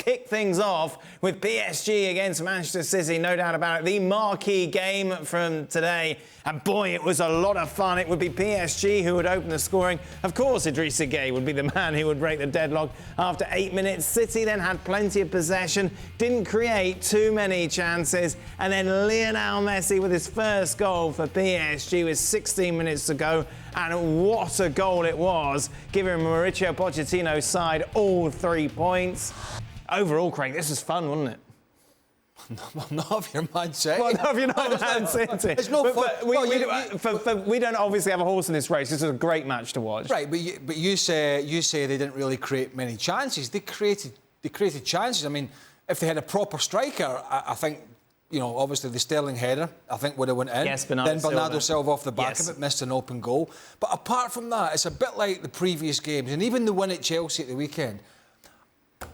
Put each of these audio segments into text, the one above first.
kick things off with PSG against Manchester City, no doubt about it. The marquee game from today. And boy, it was a lot of fun. It would be PSG who would open the scoring. Of course, Idrissa Gueye would be the man who would break the deadlock after 8 minutes. City then had plenty of possession, didn't create too many chances. And then Lionel Messi with his first goal for PSG with 16 minutes to go. And what a goal it was, giving Mauricio Pochettino's side all 3 points. Overall, Craig, this was fun, wasn't it? Not if you're Man City. Well, no, if you're not Man City. It's no fun. We don't obviously have a horse in this race. This is a great match to watch. Right, but you say they didn't really create many chances. They created chances. I mean, if they had a proper striker, I think, you know, obviously the Sterling header, I think would have went in. Yes, then Bernardo Silva off the back of it, missed an open goal. But apart from that, it's a bit like the previous games, and even the win at Chelsea at the weekend.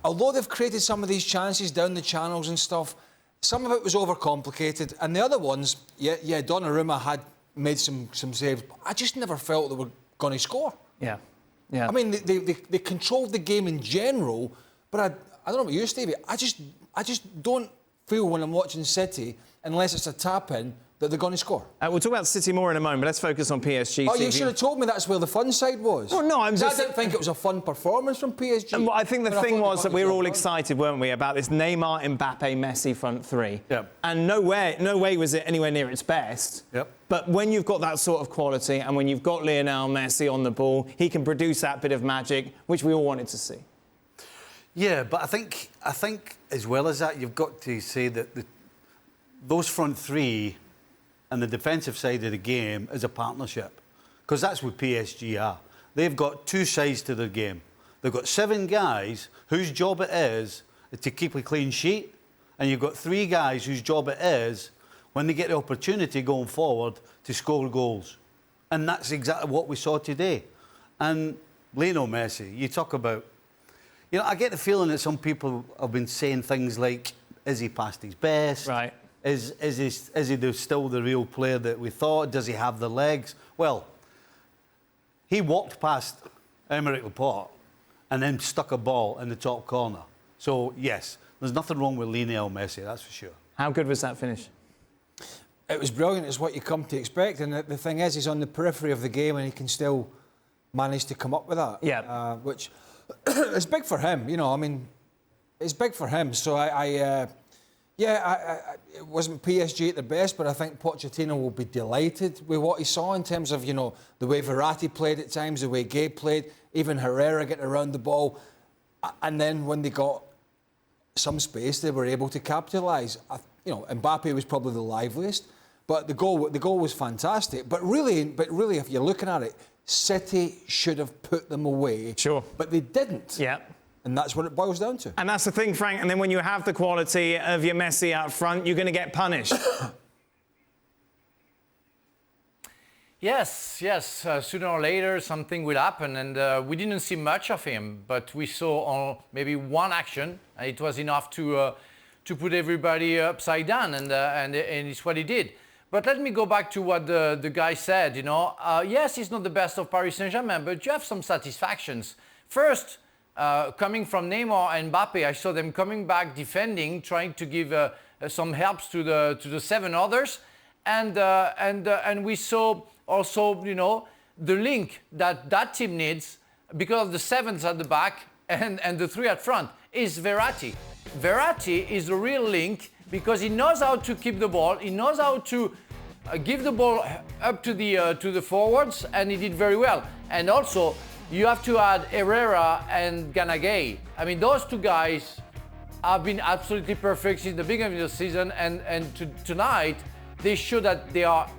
Although they've created some of these chances down the channels and stuff, some of it was overcomplicated, and the other ones, Donnarumma had made some saves. I just never felt they were going to score. Yeah. I mean, they controlled the game in general, but I don't know about you, Stevie. I just don't feel when I'm watching City, unless it's a tap-in, that they're going to score. We'll talk about City more in a moment, but let's focus on PSG. Oh, you should have told me that's where the fun side was. Well, no, I didn't think it was a fun performance from PSG. Well, I think the thing was that we were all excited, weren't we, about this Neymar, Mbappe, Messi front three. Yep. And no way was it anywhere near its best. Yep. But when you've got that sort of quality and when you've got Lionel Messi on the ball, he can produce that bit of magic, which we all wanted to see. Yeah, but I think as well as that, you've got to say that those front three and the defensive side of the game is a partnership, because that's what PSG are. They've got two sides to their game. They've got 7 guys whose job it is to keep a clean sheet, and you've got 3 guys whose job it is, when they get the opportunity going forward, to score goals. And that's exactly what we saw today. And Lionel Messi, you talk about... You know, I get the feeling that some people have been saying things like, is he past his best? Right. Is he still the real player that we thought? Does he have the legs? Well, he walked past Aymeric Laporte and then stuck a ball in the top corner. So, yes, there's nothing wrong with Lionel Messi, that's for sure. How good was that finish? It was brilliant. It's what you come to expect. And the thing is, he's on the periphery of the game and he can still manage to come up with that. Yeah. Which is big for him, you know. I mean, it's big for him. So it wasn't PSG at the best, but I think Pochettino will be delighted with what he saw in terms of, you know, the way Verratti played at times, the way Gueye played, even Herrera getting around the ball. And then when they got some space, they were able to capitalise. You know, Mbappe was probably the liveliest, but the goal was fantastic. But really, if you're looking at it, City should have put them away. Sure. But they didn't. Yeah. And that's what it boils down to. And that's the thing, Frank. And then when you have the quality of your Messi out front, you're going to get punished. Yes. Sooner or later, something will happen. And we didn't see much of him, but we saw maybe one action, and it was enough to put everybody upside down. And it's what he did. But let me go back to what the guy said. You know, yes, he's not the best of Paris Saint-Germain, but you have some satisfactions. First, coming from Neymar and Mbappe, I saw them coming back, defending, trying to give some helps to the 7 others, and we saw also, you know, the link that team needs because of the 7s at the back and the 3 at front is Verratti. Verratti is the real link because he knows how to keep the ball, he knows how to give the ball up to the forwards, and he did very well. And also, you have to add Herrera and Gueye. I mean, those 2 guys have been absolutely perfect since the beginning of the season, and tonight they show that they are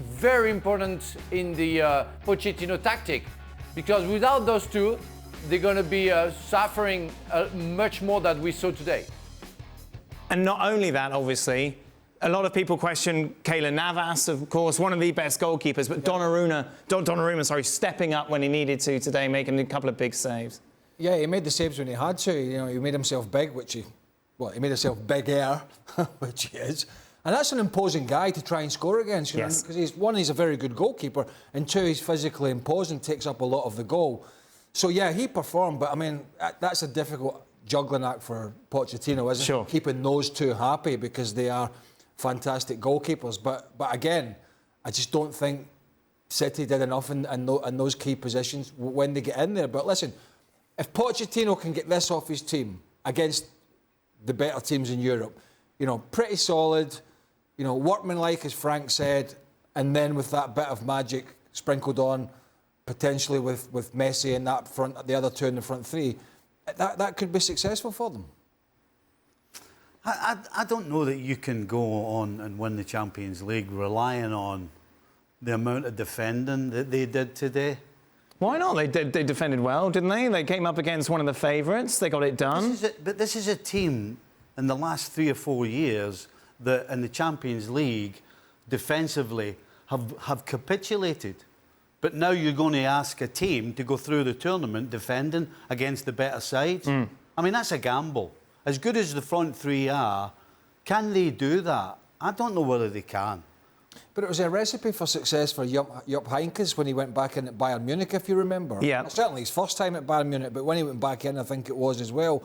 very important in the Pochettino tactic, because without those 2, they're going to be suffering much more than we saw today. And not only that, obviously, a lot of people question Keylor Navas, of course, one of the best goalkeepers, but Donnarumma, stepping up when he needed to today, making a couple of big saves. Yeah, he made the saves when he had to. You know, he made himself big, he made himself bigger, which he is. And that's an imposing guy to try and score against, you know, because he's a very good goalkeeper, and 2, he's physically imposing, takes up a lot of the goal. So, yeah, he performed, but, I mean, that's a difficult juggling act for Pochettino, isn't Sure. it? Keeping those two happy because they are fantastic goalkeepers. But again, I just don't think City did enough in those key positions when they get in there. But listen, if Pochettino can get this off his team against the better teams in Europe, you know, pretty solid, you know, workmanlike, as Frank said, and then with that bit of magic sprinkled on, potentially with Messi in that front, the other two in the front three, that could be successful for them. I don't know that you can go on and win the Champions League relying on the amount of defending that they did today. Why not? They defended well, didn't they? They came up against one of the favourites. They got it done. But this is a team in the last 3 or 4 years that in the Champions League defensively have capitulated. But now you're going to ask a team to go through the tournament defending against the better side. I mean, that's a gamble. As good as the front three are, can they do that? I don't know whether they can. But it was a recipe for success for Jupp Heynckes when he went back in at Bayern Munich, if you remember. Yeah. Certainly his first time at Bayern Munich, but when he went back in, I think it was as well.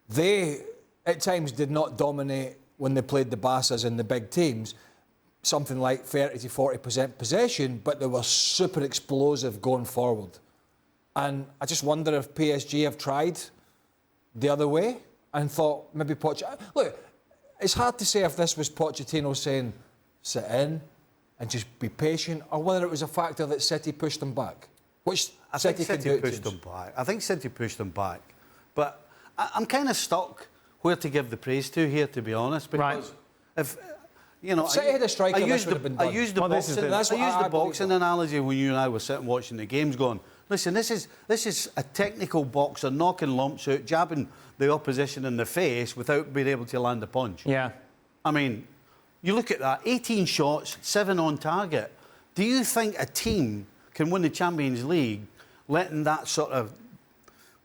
They, at times, did not dominate when they played the Barças and the big teams. Something like 30 to 40% possession, but they were super explosive going forward. And I just wonder if PSG have tried the other way and thought maybe Pochettino... Look, it's hard to say if this was Pochettino saying, sit in and just be patient, or whether it was a factor that City pushed them back. Which I think City can do pushed them back. I think City pushed them back. But I'm kind of stuck where to give the praise to here, to be honest, because if... You know, City had a striker, this would have been done. I used the boxing analogy when you and I were sitting watching the games going, listen, this is a technical boxer knocking lumps out, jabbing the opposition in the face without being able to land a punch. Yeah. I mean, you look at that, 18 shots, 7 on target. Do you think a team can win the Champions League letting that sort of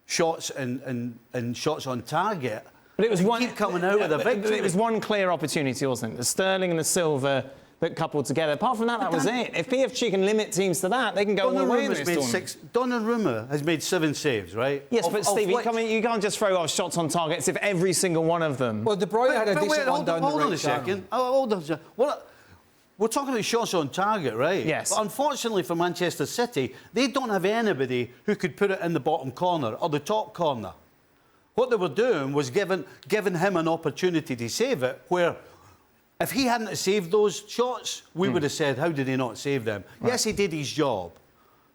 shots and shots on target... But it was one keep coming out with a victory? It was one clear opportunity, wasn't it? The Sterling and the Silva that coupled together. Apart from that, that was it. If PSG can limit teams to that, they can go all the way in this tournament. Donnarumma has made 7 saves, right? Yes, but Steve, you can't just throw off shots on targets if every single one of them... Well, De Bruyne had a decent one down the right. Hold on a second. Hold on a second. We're talking about shots on target, right? Yes. But unfortunately for Manchester City, they don't have anybody who could put it in the bottom corner or the top corner. What they were doing was giving him an opportunity to save it, where if he hadn't saved those shots, we would have said, how did he not save them? Right. Yes, he did his job.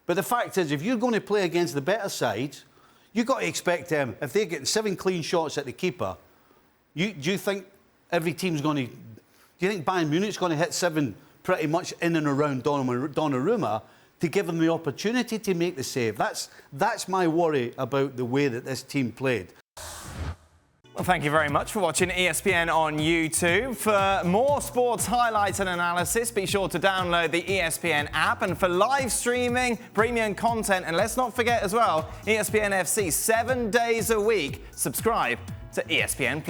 But the fact is, if you're going to play against the better side, you've got to expect them, if they're getting 7 clean shots at the keeper, do you think every team's going to... Do you think Bayern Munich's going to hit 7 pretty much in and around Donnarumma to give them the opportunity to make the save? That's my worry about the way that this team played. Well, thank you very much for watching ESPN on YouTube. For more sports highlights and analysis, be sure to download the ESPN app. And for live streaming, premium content, and let's not forget as well, ESPN FC 7 days a week. Subscribe to ESPN+.